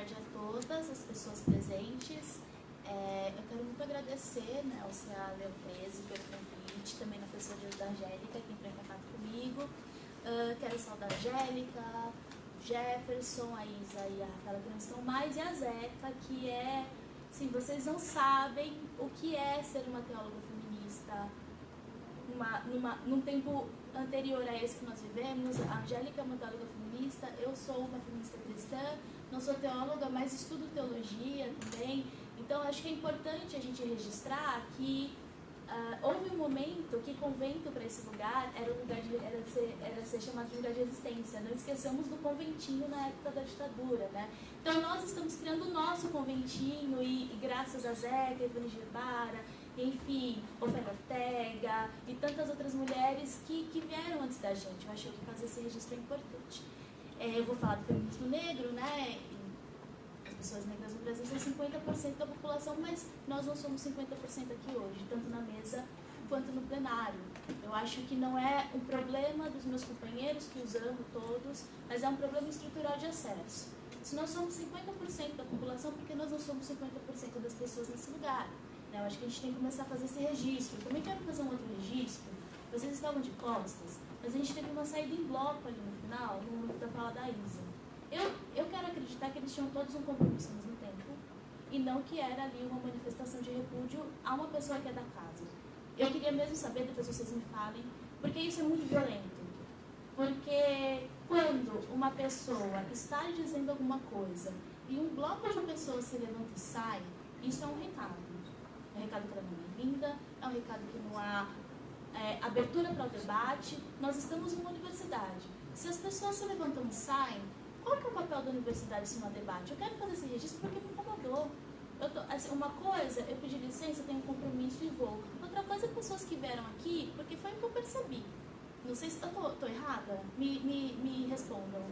tarde a todas as pessoas presentes. Eu quero muito agradecer, né, ao CA Leo 13 pelo convite, também na pessoa da Angélica, que entrou em contato comigo. Quero saudar a Angélica, Jefferson, a Isa e a Rafaela, que não estão mais, e a Zeca, que é, assim, vocês não sabem o que é ser uma teóloga feminista num tempo anterior a esse que nós vivemos. A Angélica é uma teóloga feminista, eu sou uma feminista cristã, não sou teóloga, mas estudo teologia também. Então, acho que é importante a gente registrar que houve um momento que convento para esse lugar era ser chamado de lugar de resistência. Não esqueçamos do conventinho na época da ditadura, né? Então, nós estamos criando o nosso conventinho e graças a Zeca, Ivone Gerbara, enfim, Ofélia Ortega e tantas outras mulheres que vieram antes da gente. Eu acho que fazer esse registro é importante. Eu vou falar do feminismo negro, né? As pessoas negras no Brasil são 50% da população, mas nós não somos 50% aqui hoje, tanto na mesa quanto no plenário. Eu acho que não é um problema dos meus companheiros, que os amo todos, mas é um problema estrutural de acesso. Se nós somos 50% da população, por que nós não somos 50% das pessoas nesse lugar? Eu acho que a gente tem que começar a fazer esse registro. Eu também quero fazer um outro registro. Vocês estavam de costas, mas a gente teve uma saída em bloco ali no final, no momento da fala da Isa. Eu quero acreditar que eles tinham todos um compromisso ao mesmo tempo, e não que era ali uma manifestação de repúdio a uma pessoa que é da casa. Eu queria mesmo saber, depois vocês me falem, porque isso é muito violento. Porque quando uma pessoa está dizendo alguma coisa e um bloco de pessoas se levanta e sai, isso é um recado. É um recado que ela não é bem-vinda, é um recado que não há abertura para o debate. Nós estamos numa universidade. Se as pessoas se levantam e saem, qual que é o papel da universidade se não há debate? Eu quero fazer esse registro porque me incomodou. Uma coisa, eu pedi licença, eu tenho um compromisso e vou. Outra coisa, pessoas que vieram aqui, porque foi o que eu percebi. Não sei se eu tô errada, me respondam.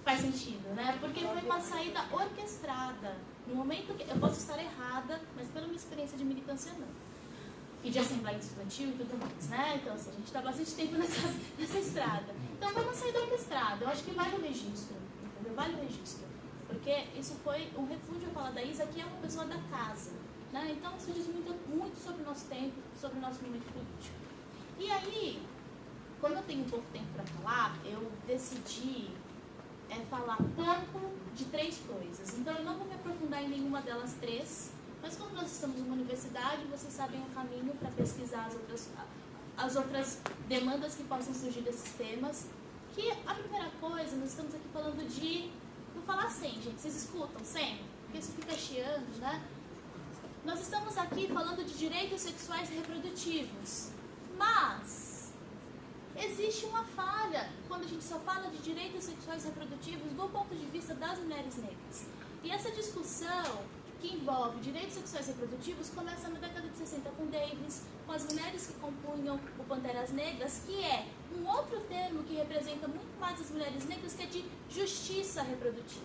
Faz sentido, né? Porque foi uma saída orquestrada. No momento que eu posso estar errada, mas pela minha experiência de militância não. E de assembleia estudantil e tudo mais, né? Então, assim, a gente está bastante tempo nessa estrada. Então, foi uma saída orquestrada. Eu acho que vale o registro, entendeu? Vale o registro. Porque isso foi um refúgio, a fala da Isa, que é uma pessoa da casa, né? Então, isso diz muito sobre o nosso tempo, sobre o nosso momento político. E aí, quando eu tenho pouco tempo para falar, eu decidi falar pouco de 3 coisas. Então, eu não vou me aprofundar em nenhuma delas 3, mas como nós estamos numa universidade, vocês sabem o caminho para pesquisar as outras demandas que possam surgir desses temas. Que a primeira coisa, nós estamos aqui falando de... Vou falar 100, gente. Vocês escutam 100? Porque isso fica chiando, né? Nós estamos aqui falando de direitos sexuais e reprodutivos. Mas existe uma falha quando a gente só fala de direitos sexuais e reprodutivos do ponto de vista das mulheres negras. E essa discussão que envolve direitos sexuais e reprodutivos começa na década de 60 com Davis, com as mulheres que compunham o Panteras Negras, que é um outro termo que representa muito mais as mulheres negras, que é de justiça reprodutiva.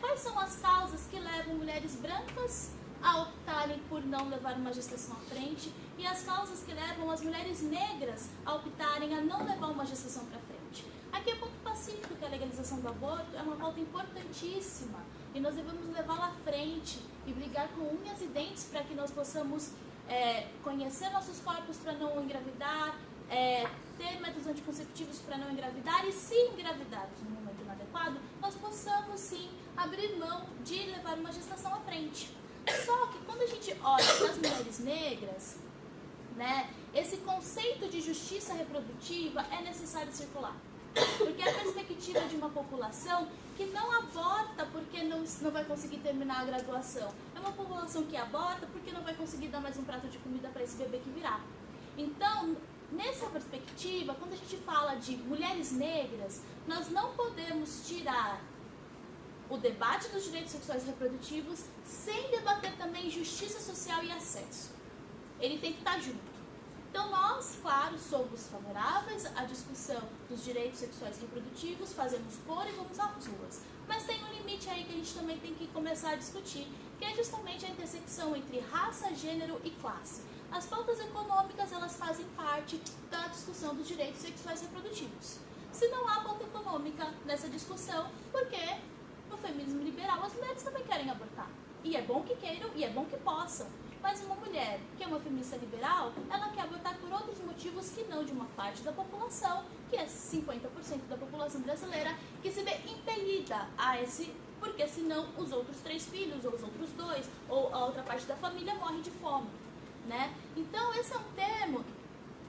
Quais são as causas que levam mulheres brancas a optarem por não levar uma gestação à frente e as causas que levam as mulheres negras a optarem a não levar uma gestação para frente? Aqui é ponto pacífico, que a legalização do aborto é uma pauta importantíssima e nós devemos levá-la à frente e brigar com unhas e dentes para que nós possamos conhecer nossos corpos para não engravidar, ter métodos anticonceptivos para não engravidar e, se engravidarmos no momento inadequado, nós possamos sim abrir mão de levar uma gestação à frente. Só que quando a gente olha para as mulheres negras, né, esse conceito de justiça reprodutiva é necessário circular. Porque é a perspectiva de uma população que não aborta porque não vai conseguir terminar a graduação. É uma população que aborta porque não vai conseguir dar mais um prato de comida para esse bebê que virá. Então, nessa perspectiva, quando a gente fala de mulheres negras, nós não podemos tirar o debate dos direitos sexuais e reprodutivos sem debater também justiça social e acesso. Ele tem que estar junto. Então, nós, claro, somos favoráveis à discussão dos direitos sexuais e reprodutivos, fazemos cor e vamos às ruas. Mas tem um limite aí que a gente também tem que começar a discutir, que é justamente a intersecção entre raça, gênero e classe. As pautas econômicas, elas fazem parte da discussão dos direitos sexuais e reprodutivos. Se não há pauta econômica nessa discussão, por quê? No feminismo liberal, as mulheres também querem abortar. E é bom que queiram, e é bom que possam. Mas uma mulher que é uma feminista liberal, ela quer abortar por outros motivos que não de uma parte da população, que é 50% da população brasileira, que se vê impelida a esse, porque senão os outros 3 filhos, ou os outros 2, ou a outra parte da família morre de fome, né? Então esse é um termo,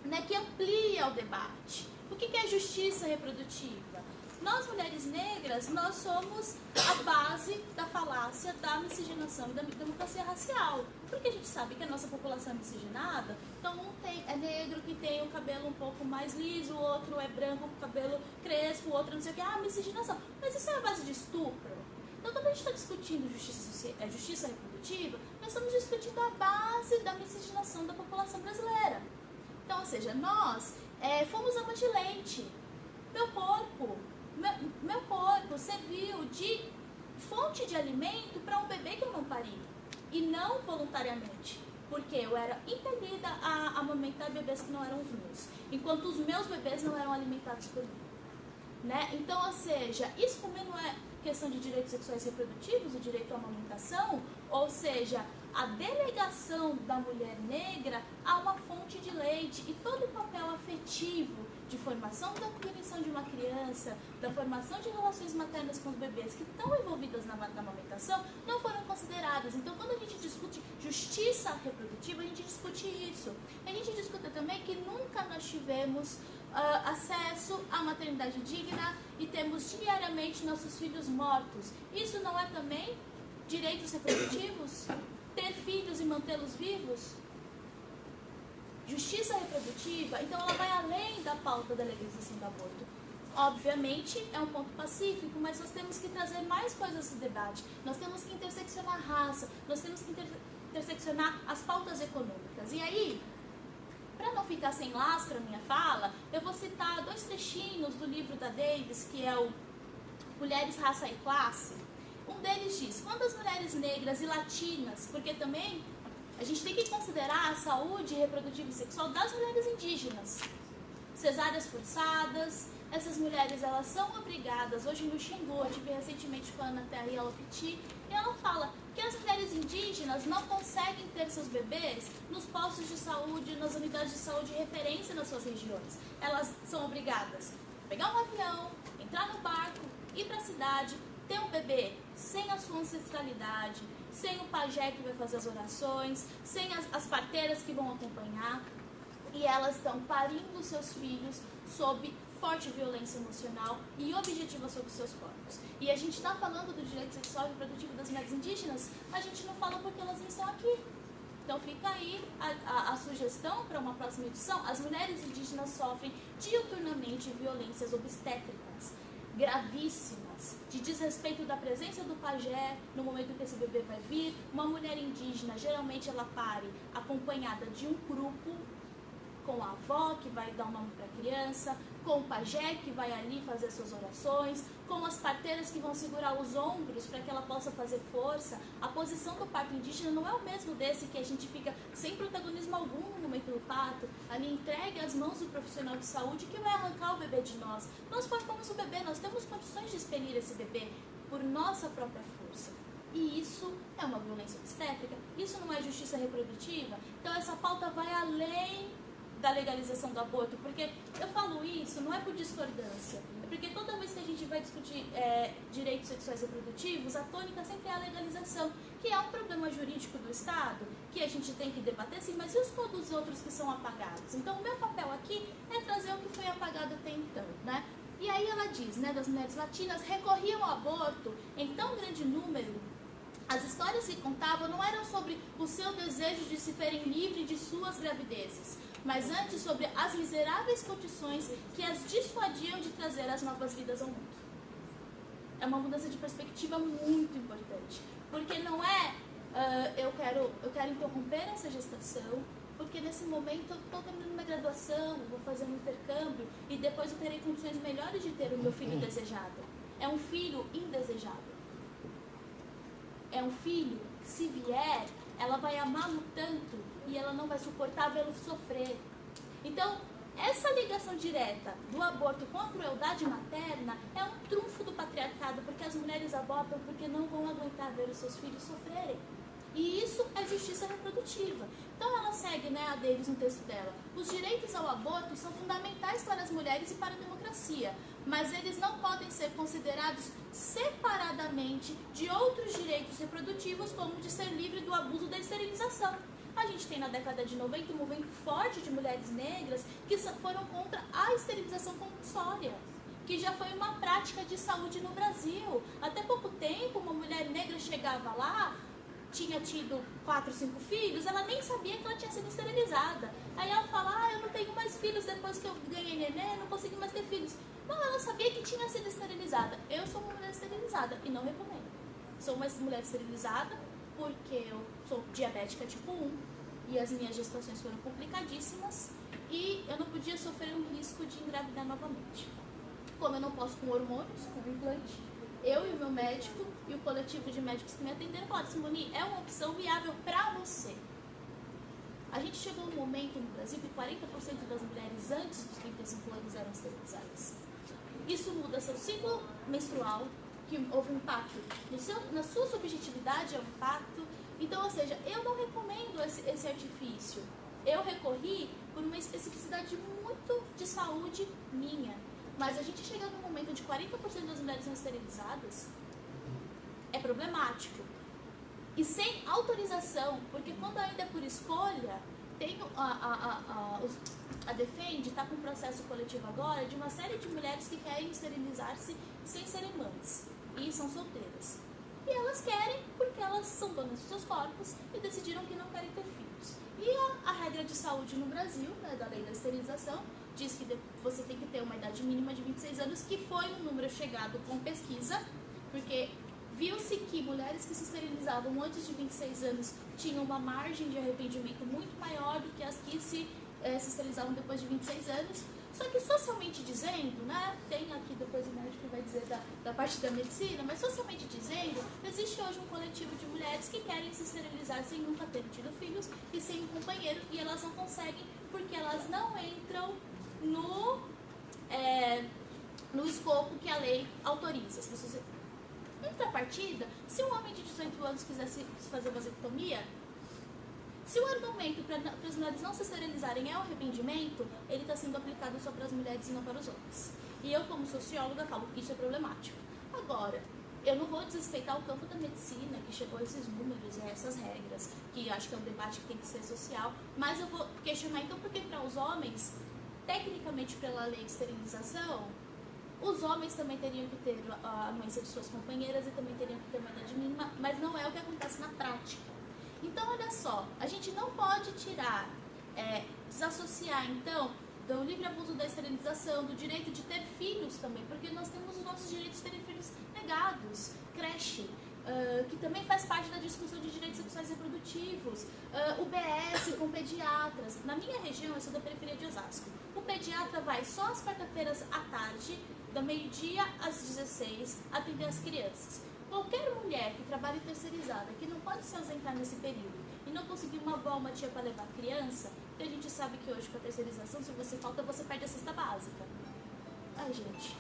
né, que amplia o debate. O que é justiça reprodutiva? Nós, mulheres negras, nós somos a base da falácia da miscigenação e da democracia racial. Porque a gente sabe que a nossa população é miscigenada, então é negro que tem o cabelo um pouco mais liso, o outro é branco com o cabelo crespo, o outro não sei o que, miscigenação. Mas isso é a base de estupro. Então, quando a gente está discutindo justiça reprodutiva, nós estamos discutindo a base da miscigenação da população brasileira. Então, ou seja, nós fomos amas de leite. Meu corpo serviu de fonte de alimento para um bebê que eu não pari. E não voluntariamente. Porque eu era impelida a amamentar bebês que não eram os meus. Enquanto os meus bebês não eram alimentados por mim. Né? Então, ou seja, isso também não é questão de direitos sexuais reprodutivos, o direito à amamentação, ou seja, a delegação da mulher negra a uma fonte de leite e todo o papel afetivo de formação da cognição de uma criança, da formação de relações maternas com os bebês que estão envolvidas na amamentação, não foram consideradas. Então, quando a gente discute justiça reprodutiva, a gente discute isso. A gente discute também que nunca nós tivemos acesso à maternidade digna e temos diariamente nossos filhos mortos. Isso não é também direitos reprodutivos? Ter filhos e mantê-los vivos? Justiça reprodutiva, então ela vai além da pauta da legalização do aborto. Obviamente é um ponto pacífico, mas nós temos que trazer mais coisas a esse debate. Nós temos que interseccionar a raça, nós temos que interseccionar as pautas econômicas. E aí, para não ficar sem lastro a minha fala, eu vou citar 2 trechinhos do livro da Davis, que é o Mulheres, Raça e Classe. Um deles diz: quando as mulheres negras e latinas, porque também a gente tem que considerar a saúde reprodutiva e sexual das mulheres indígenas, cesáreas forçadas, essas mulheres elas são obrigadas, hoje no Xingu, eu tive recentemente com a Ana Terra e ela Piti, e ela fala que as mulheres indígenas não conseguem ter seus bebês nos postos de saúde, nas unidades de saúde de referência nas suas regiões. Elas são obrigadas a pegar um avião, entrar no barco, ir para a cidade, ter um bebê sem a sua ancestralidade, sem o pajé que vai fazer as orações, sem as parteiras que vão acompanhar, e elas estão parindo seus filhos sob forte violência emocional e objetiva sobre seus corpos. E a gente está falando do direito sexual e reprodutivo das mulheres indígenas, a gente não fala porque elas não estão aqui. Então fica aí a sugestão para uma próxima edição. As mulheres indígenas sofrem diuturnamente violências obstétricas gravíssimas, de desrespeito da presença do pajé no momento que esse bebê vai vir. Uma mulher indígena, geralmente ela pare acompanhada de um grupo, com a avó que vai dar o nome para a criança, com o pajé que vai ali fazer suas orações, com as parteiras que vão segurar os ombros para que ela possa fazer força. A posição do parto indígena não é o mesmo desse que a gente fica sem protagonismo algum no momento do parto, ali entregue às mãos do profissional de saúde que vai arrancar o bebê de nós. Nós formamos o bebê, nós temos condições de expelir esse bebê por nossa própria força. E isso é uma violência obstétrica? Isso não é justiça reprodutiva? Então essa pauta vai além da legalização do aborto, porque eu falo isso não é por discordância, é porque toda vez que a gente vai discutir direitos sexuais reprodutivos, a tônica sempre é a legalização, que é um problema jurídico do Estado, que a gente tem que debater, sim, mas e todos os outros que são apagados? Então o meu papel aqui é trazer o que foi apagado até então, né? E aí ela diz, né, das mulheres latinas recorriam ao aborto em tão grande número. As histórias que contavam não eram sobre o seu desejo de se verem livres de suas gravidezes, mas antes sobre as miseráveis condições que as dissuadiam de trazer as novas vidas ao mundo. É uma mudança de perspectiva muito importante, porque não é eu quero interromper essa gestação, porque nesse momento eu estou terminando uma graduação, vou fazer um intercâmbio e depois eu terei condições melhores de ter o meu filho desejado. É um filho indesejado. É um filho que, se vier, ela vai amá-lo tanto e ela não vai suportar vê-lo sofrer. Então, essa ligação direta do aborto com a crueldade materna é um trunfo do patriarcado, porque as mulheres abortam porque não vão aguentar ver os seus filhos sofrerem. E isso é justiça reprodutiva. Então ela segue, né, a Davis no texto dela. Os direitos ao aborto são fundamentais para as mulheres e para a democracia, mas eles não podem ser considerados separadamente de outros direitos reprodutivos, como de ser livre do abuso da esterilização. A gente tem na década de 90 um movimento forte de mulheres negras que foram contra a esterilização compulsória, que já foi uma prática de saúde no Brasil. Até pouco tempo, uma mulher negra chegava lá, tinha tido 4, 5 filhos, ela nem sabia que ela tinha sido esterilizada. Aí ela fala, eu não tenho mais filhos depois que eu ganhei neném, não consegui mais ter filhos. Não, ela sabia que tinha sido esterilizada. Eu sou uma mulher esterilizada e não recomendo. Sou uma mulher esterilizada porque eu sou diabética tipo 1 e as minhas gestações foram complicadíssimas e eu não podia sofrer um risco de engravidar novamente. Como eu não posso com hormônios, com implante, eu e o meu médico e o coletivo de médicos que me atenderam falaram, Simone, é uma opção viável para você. A gente chegou num momento no Brasil que 40% das mulheres antes dos 35 anos eram esterilizadas. Isso muda seu ciclo menstrual, que houve um impacto na sua subjetividade, é um impacto. Então, ou seja, eu não recomendo esse artifício. Eu recorri por uma especificidade muito de saúde minha. Mas a gente chega num momento onde 40% das mulheres são esterilizadas, é problemático. E sem autorização, porque quando ainda é por escolha, tem a Defende está com um processo coletivo agora de uma série de mulheres que querem esterilizar-se sem serem mães e são solteiras. E elas querem porque elas são donas dos seus corpos e decidiram que não querem ter filhos. E a regra de saúde no Brasil, né, da lei da esterilização, diz que você tem que ter uma idade mínima de 26 anos, que foi um número chegado com pesquisa, porque viu-se que mulheres que se esterilizavam antes de 26 anos tinham uma margem de arrependimento muito maior do que as que se esterilizavam depois de 26 anos. Só que socialmente dizendo, né, tem aqui depois o médico vai dizer da parte da medicina, mas socialmente dizendo, existe hoje um coletivo de mulheres que querem se esterilizar sem nunca terem tido filhos e sem um companheiro, e elas não conseguem porque elas não entram no escopo que a lei autoriza. Em contrapartida, se um homem de 18 anos quisesse fazer vasectomia, se o argumento para as mulheres não se esterilizarem é o arrependimento, ele está sendo aplicado só para as mulheres e não para os homens. E eu, como socióloga, falo que isso é problemático. Agora, eu não vou desrespeitar o campo da medicina, que chegou a esses números e a essas regras, que acho que é um debate que tem que ser social, mas eu vou questionar então porque para os homens, tecnicamente pela lei de esterilização, os homens também teriam que ter a anuência de suas companheiras e também teriam que ter uma idade mínima, mas não é o que acontece na prática. Então, olha só, a gente não pode tirar, desassociar, então, do livre abuso da esterilização, do direito de ter filhos também, porque nós temos os nossos direitos de ter filhos negados, creche, que também faz parte da discussão de direitos sexuais e reprodutivos, o BS com pediatras. Na minha região, eu sou da periferia de Osasco, o pediatra vai só às quarta-feiras à tarde, da meio-dia às 16, atender as crianças. Qualquer mulher que trabalhe terceirizada, que não pode se ausentar nesse período e não conseguir uma avó, uma tia para levar a criança, porque a gente sabe que hoje com a terceirização, se você falta, você perde a cesta básica. Ai, gente.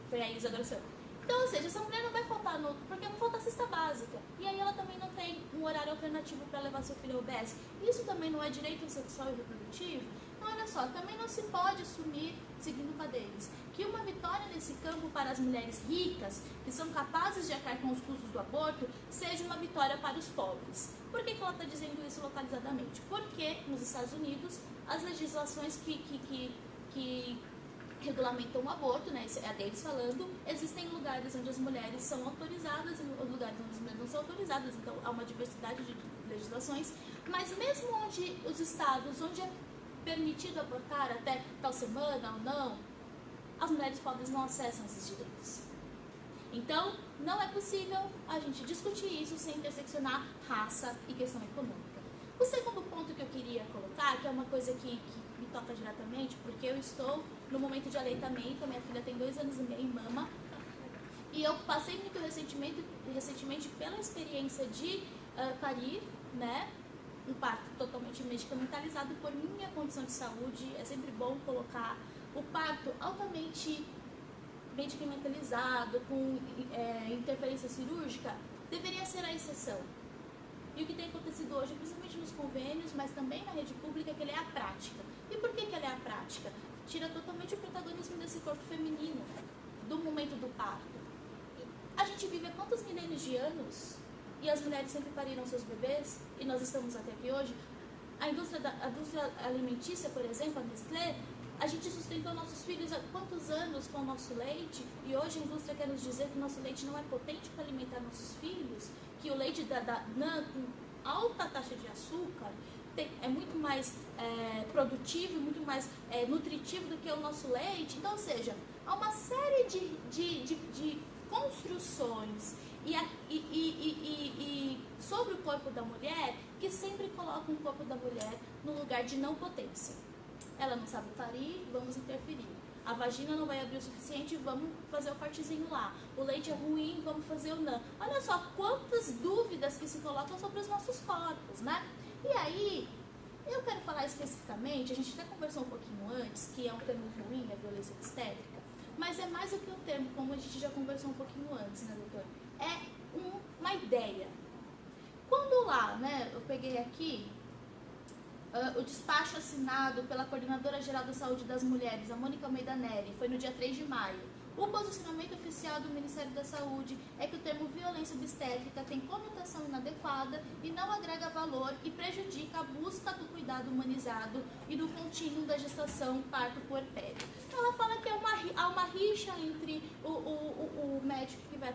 Foi a Isa Graciano. Então, ou seja, essa mulher não vai faltar porque não falta a cesta básica. E aí ela também não tem um horário alternativo para levar seu filho ao UBS. Isso também não é direito sexual e reprodutivo? Então, olha só, também não se pode assumir, seguindo com a deles, que uma vitória nesse campo para as mulheres ricas, que são capazes de arcar com os custos do aborto, seja uma vitória para os pobres. Por que ela está dizendo isso localizadamente? Porque nos Estados Unidos, as legislações que regulamentam o aborto, né, é a deles falando, existem lugares onde as mulheres são autorizadas e lugares onde as mulheres não são autorizadas, então há uma diversidade de legislações, mas mesmo onde os estados, onde é permitido abortar até tal semana ou não, as mulheres pobres não acessam esses direitos. Então, não é possível a gente discutir isso sem interseccionar raça e questão econômica. O segundo ponto que eu queria colocar, que é uma coisa que me toca diretamente, porque eu estou no momento de aleitamento, a minha filha tem 2 anos e meio e mama, e eu passei muito recentemente pela experiência de parir, né? um parto totalmente medicamentalizado por minha condição de saúde. É sempre bom colocar o parto altamente medicamentalizado, com interferência cirúrgica, deveria ser a exceção. E o que tem acontecido hoje, principalmente nos convênios, mas também na rede pública, é que ele é a prática. E por que ele é a prática? Tira totalmente o protagonismo desse corpo feminino, do momento do parto. A gente vive há quantos milênios de anos e as mulheres sempre pariram seus bebês e nós estamos até aqui hoje? A indústria alimentícia, por exemplo, a Nestlé, a gente sustentou nossos filhos há quantos anos com o nosso leite e hoje a indústria quer nos dizer que o nosso leite não é potente para alimentar nossos filhos, que o leite da NAN com alta taxa de açúcar é muito mais produtivo, muito mais nutritivo do que o nosso leite. Então, ou seja, há uma série de construções e sobre o corpo da mulher que sempre colocam o corpo da mulher no lugar de não potência. Ela não sabe parir, vamos interferir. A vagina não vai abrir o suficiente, vamos fazer o cortezinho lá. O leite é ruim, vamos fazer o NAN. Olha só quantas dúvidas que se colocam sobre os nossos corpos, né? E aí, eu quero falar especificamente, a gente até conversou um pouquinho antes, que é um termo ruim, a violência obstétrica, mas é mais do que um termo, como a gente já conversou um pouquinho antes, né, doutor? É uma ideia. Quando lá, né, eu peguei aqui o despacho assinado pela Coordenadora Geral da Saúde das Mulheres, a Mônica Almeida Neri, foi no dia 3 de maio. O posicionamento oficial do Ministério da Saúde é que o termo violência obstétrica tem conotação inadequada e não agrega valor e prejudica a busca do cuidado humanizado e do contínuo da gestação, parto, puerpério. Então ela fala que há uma rixa entre o médico que vai...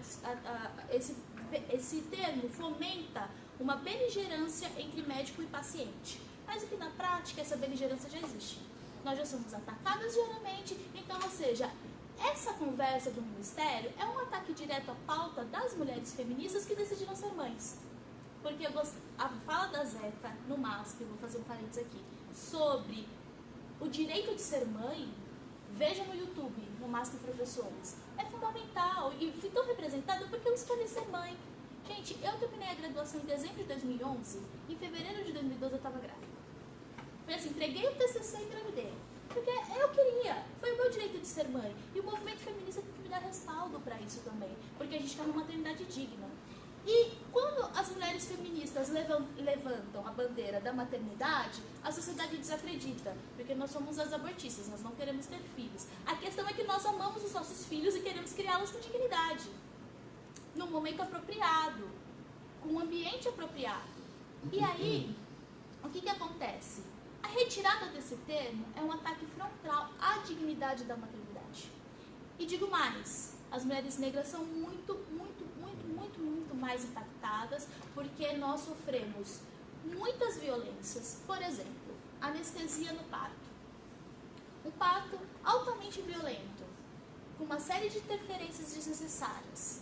Esse termo fomenta uma beligerância entre médico e paciente. Mas aqui na prática essa beligerância já existe. Nós já somos atacadas diariamente, então, ou seja, essa conversa do Ministério é um ataque direto à pauta das mulheres feministas que decidiram ser mães. Porque a fala da Zeca no MASP, vou fazer um parênteses aqui, sobre o direito de ser mãe, veja no YouTube, no MASP Professores, é fundamental e fui tão representada porque eu escolhi ser mãe. Gente, eu terminei a graduação em dezembro de 2011, em fevereiro de 2012 eu estava grávida. Foi assim, entreguei o TCC e engravidei. Porque eu queria, foi o meu direito de ser mãe. E o movimento feminista tem que me dar respaldo para isso também, porque a gente está numa maternidade digna. E quando as mulheres feministas levantam a bandeira da maternidade, a sociedade desacredita, porque nós somos as abortistas, nós não queremos ter filhos. A questão é que nós amamos os nossos filhos e queremos criá-los com dignidade, num momento apropriado, com um ambiente apropriado. E aí, o que acontece? A retirada desse termo é um ataque frontal à dignidade da maternidade. E digo mais, as mulheres negras são muito mais impactadas porque nós sofremos muitas violências. Por exemplo, anestesia no parto. Um parto altamente violento, com uma série de interferências desnecessárias,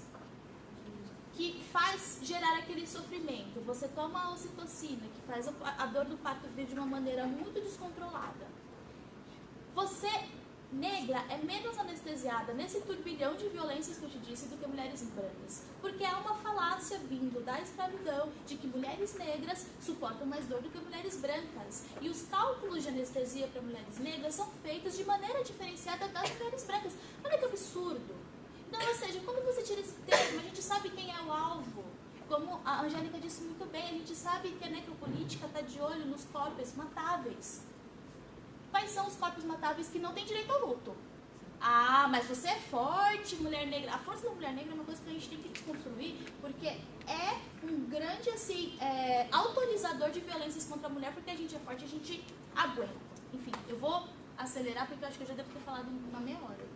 que faz gerar aquele sofrimento. Você toma a ocitocina, que faz a dor do parto vir de uma maneira muito descontrolada. Você, negra, é menos anestesiada nesse turbilhão de violências que eu te disse do que mulheres brancas. Porque há uma falácia vindo da escravidão de que mulheres negras suportam mais dor do que mulheres brancas. E os cálculos de anestesia para mulheres negras são feitos de maneira diferenciada das mulheres brancas. Olha que absurdo! Então, ou seja, quando você tira esse termo, a gente sabe quem é o alvo. Como a Angélica disse muito bem, a gente sabe que a necropolítica está de olho nos corpos matáveis. Quais são os corpos matáveis que não têm direito ao luto? Ah, mas você é forte, mulher negra. A força da mulher negra é uma coisa que a gente tem que desconstruir, porque é um grande, assim, autorizador de violências contra a mulher, porque a gente é forte, a gente aguenta. Enfim, eu vou acelerar, porque eu acho que eu já devo ter falado uma meia hora.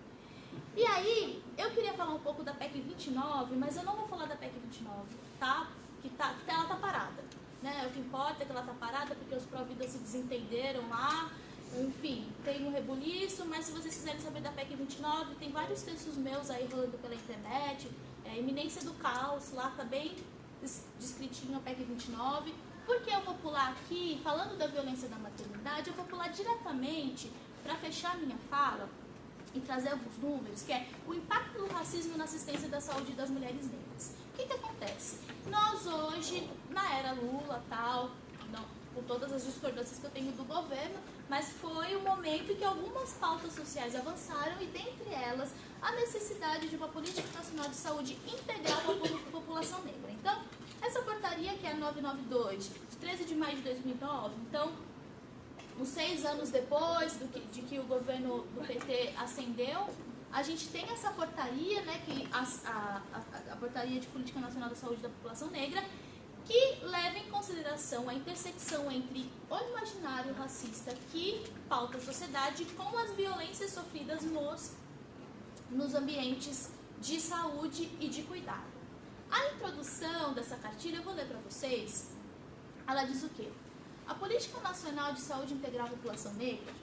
E aí, eu queria falar um pouco da PEC 29, mas eu não vou falar da PEC 29, tá? Que ela tá parada, né? O que importa é que ela tá parada, porque os pró-vida se desentenderam lá. Enfim, tem um rebuliço, mas se vocês quiserem saber da PEC 29, tem vários textos meus aí rolando pela internet, Iminência do Caos, lá tá bem descritinho a PEC 29. Porque eu vou pular aqui, falando da violência da maternidade, eu vou pular diretamente, para fechar a minha fala, e trazer alguns números, que é o impacto do racismo na assistência da saúde das mulheres negras. O que acontece? Nós hoje, na era Lula, tal, não, com todas as discordâncias que eu tenho do governo, mas foi o momento em que algumas pautas sociais avançaram e, dentre elas, a necessidade de uma política nacional de saúde integral para a população negra. Então, essa portaria, que é a 992, de 13 de maio de 2009, então, uns 6 anos depois de que o governo do PT ascendeu, a gente tem essa portaria, né, que a Portaria de Política Nacional da Saúde da População Negra, que leva em consideração a intersecção entre o imaginário racista que pauta a sociedade com as violências sofridas nos ambientes de saúde e de cuidado. A introdução dessa cartilha, eu vou ler para vocês, ela diz o quê? A Política Nacional de Saúde Integral à População Negra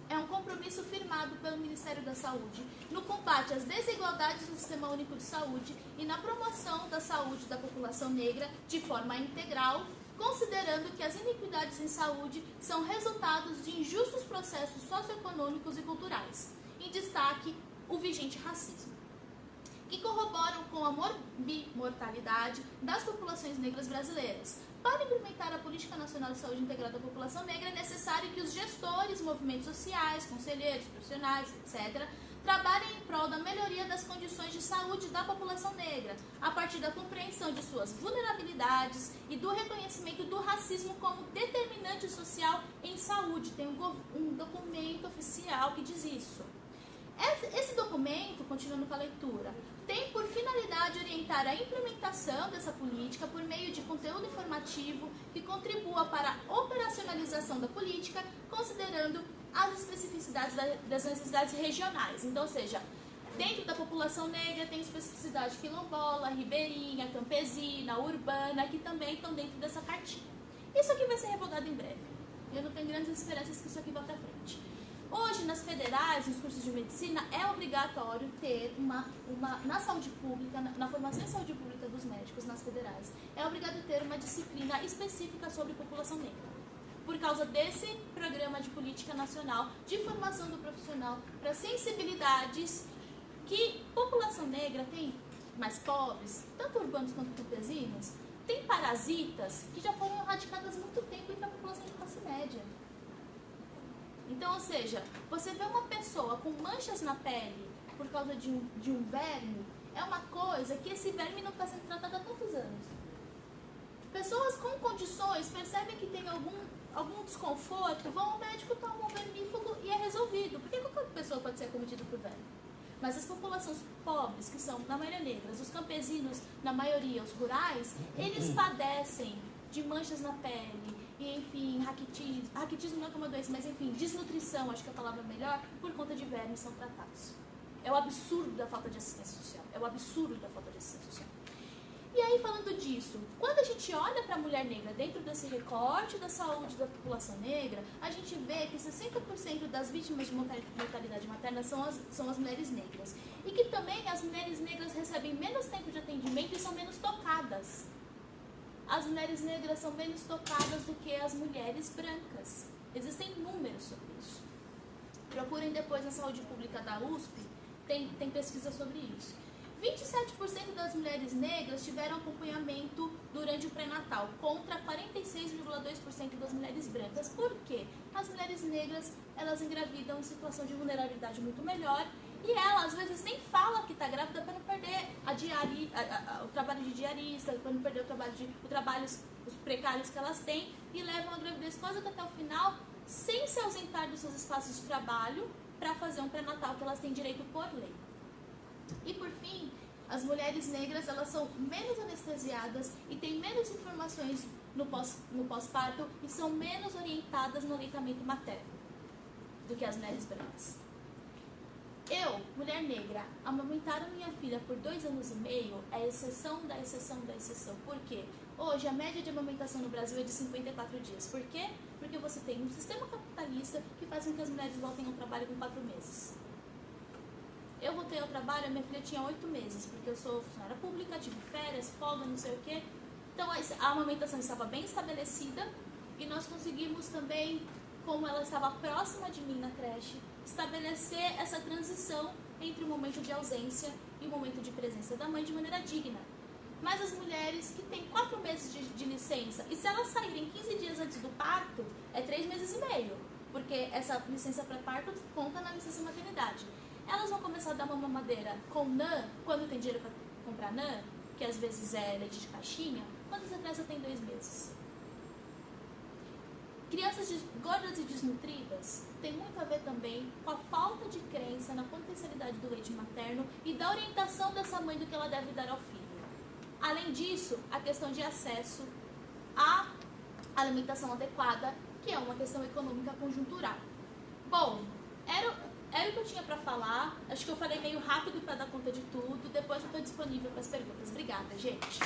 é um compromisso firmado pelo Ministério da Saúde no combate às desigualdades do Sistema Único de Saúde e na promoção da saúde da população negra de forma integral, considerando que as iniquidades em saúde são resultados de injustos processos socioeconômicos e culturais, em destaque o vigente racismo, que corroboram com a morbimortalidade das populações negras brasileiras. Para implementar a Política Nacional de Saúde Integrada da População Negra, é necessário que os gestores, movimentos sociais, conselheiros, profissionais, etc., trabalhem em prol da melhoria das condições de saúde da população negra, a partir da compreensão de suas vulnerabilidades e do reconhecimento do racismo como determinante social em saúde. Tem um documento oficial que diz isso. Esse documento, continuando com a leitura, tem por finalidade orientar a implementação dessa política por meio de conteúdo informativo que contribua para a operacionalização da política, considerando as especificidades das necessidades regionais. Então, ou seja, dentro da população negra tem especificidade quilombola, ribeirinha, campesina, urbana, que também estão dentro dessa cartilha. Isso aqui vai ser revogado em breve. Eu não tenho grandes esperanças que isso aqui vá para frente. Hoje, nas federais, nos cursos de medicina, é obrigatório ter na saúde pública, na formação em saúde pública dos médicos, nas federais, é obrigado ter uma disciplina específica sobre população negra, por causa desse programa de política nacional de formação do profissional para sensibilidades que população negra tem, mais pobres, tanto urbanos quanto campesinos, tem parasitas que já foram erradicadas há muito tempo entre a população de classe média. Então, ou seja, você vê uma pessoa com manchas na pele por causa de um verme, é uma coisa que esse verme não está sendo tratado há tantos anos. Pessoas com condições percebem que tem algum desconforto, vão ao médico, tomam um vermífugo e é resolvido. Porque qualquer pessoa pode ser acometida por verme. Mas as populações pobres, que são, na maioria, negras, os campesinos, na maioria, os rurais, eles padecem de manchas na pele, e, enfim, raquitismo não é como uma doença, mas, enfim, desnutrição, acho que a palavra é melhor, por conta de vermes são tratados. É o absurdo da falta de assistência social. É o absurdo da falta de assistência social. E aí, falando disso, quando a gente olha para a mulher negra dentro desse recorte da saúde da população negra, a gente vê que 60% das vítimas de mortalidade materna são as mulheres negras. E que também as mulheres negras recebem menos tempo de atendimento e são menos tocadas. As mulheres negras são menos tocadas do que as mulheres brancas. Existem números sobre isso. Procurem depois na saúde pública da USP, tem pesquisa sobre isso. 27% das mulheres negras tiveram acompanhamento durante o pré-natal, contra 46,2% das mulheres brancas. Por quê? As mulheres negras, elas engravidam em situação de vulnerabilidade muito melhor e ela, às vezes, nem fala que está grávida para não perder o trabalho de diarista, para não perder os precários que elas têm e levam a gravidez quase até o final, sem se ausentar dos seus espaços de trabalho para fazer um pré-natal que elas têm direito por lei. E por fim, as mulheres negras, elas são menos anestesiadas e têm menos informações no pós-parto e são menos orientadas no aleitamento materno do que as mulheres brancas. Eu, mulher negra, amamentar a minha filha por 2 anos e meio é exceção da exceção da exceção. Por quê? Hoje a média de amamentação no Brasil é de 54 dias. Por quê? Porque você tem um sistema capitalista que faz com que as mulheres voltem ao trabalho com 4 meses. Eu voltei ao trabalho, a minha filha tinha 8 meses, porque eu sou funcionária pública, tive férias, folga, não sei o quê. Então a amamentação estava bem estabelecida e nós conseguimos também, como ela estava próxima de mim na creche, estabelecer essa transição entre o momento de ausência e o momento de presença da mãe de maneira digna. mas as mulheres que têm 4 meses de licença, e se elas saírem 15 dias antes do parto, é 3 meses e meio, porque essa licença pré-parto conta na licença maternidade. Elas vão começar a dar uma mamadeira com NAN, quando tem dinheiro para comprar NAN, que às vezes é leite de caixinha, quando essa criança tem 2 meses. Crianças gordas e desnutridas tem muito a ver também com a falta de crença na potencialidade do leite materno e da orientação dessa mãe do que ela deve dar ao filho. Além disso, a questão de acesso à alimentação adequada, que é uma questão econômica conjuntural. Bom, era o que eu tinha para falar. Acho que eu falei meio rápido para dar conta de tudo. Depois eu estou disponível para as perguntas. Obrigada, gente.